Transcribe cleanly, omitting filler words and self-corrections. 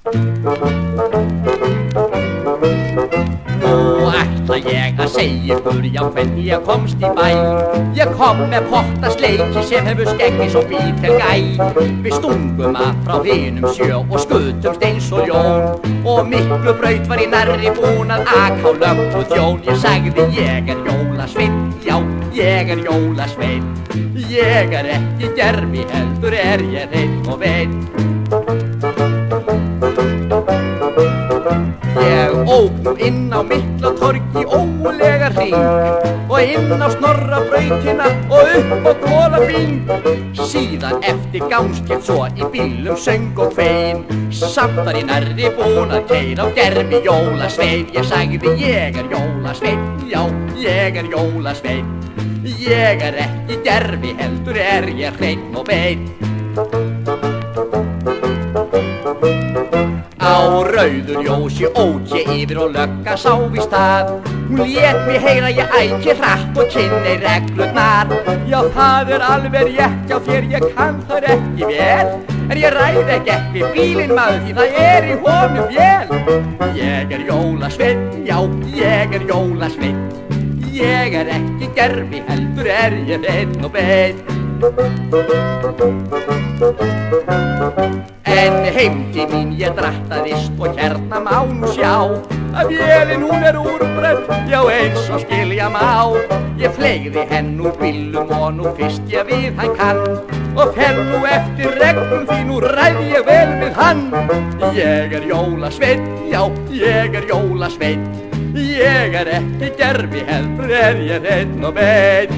Nú ætla ég að segja ykkur já hvernig ég komst í bæ. Ég kom með pottasleiki sem hefur skeggi svo bítel gæ. Við stungum að frá hinum sjó og skutumst eins og ljón. Og miklu braut var í nærri búin að aka á lögn og þjón. Ég sagði ég jólasveinn, já ég jólasveinn. Ég ekki gervi heldur ég hreinn og veinn. Ég ók nú inn á Miklatorg í ógulega hring og inn á Snorrabrautina og upp á Kolavín. Síðan eftir gangskeitt svo í bílum söng og kvein. Samt var ég nærri búin að keyra á gervi jólasveinn. Ég sagði ég jólasveinn, já ég jólasveinn. Ég ekki gervi heldur ég hreinn og veinn. Á rauðu ljósi ók ég yfir og lögga sá víst að. Hún lét mig heyra ég æki hratt og kynni reglurnar. Já það alveg rétt hjá þér, ég kann það ekki vel. En ég ræð ekki við bílinn maður því það í honum vél. Ég jólasveinn, já ég jólasveinn. Ég ekki gervi heldur ég hreinn og veinn. En heim til mín ég drattaðist og hérna má nú sjá að vélin hún úrbrött, já eins og skilja má. Ég fleygði henn úr bílum og nú fyrst ég við hann kann og fer nú eftir reglum því nú ræð ég vel við hann. Ég jólasveinn, já ég jólasveinn. Ég ekki gervi heldur ég hreinn og veinn.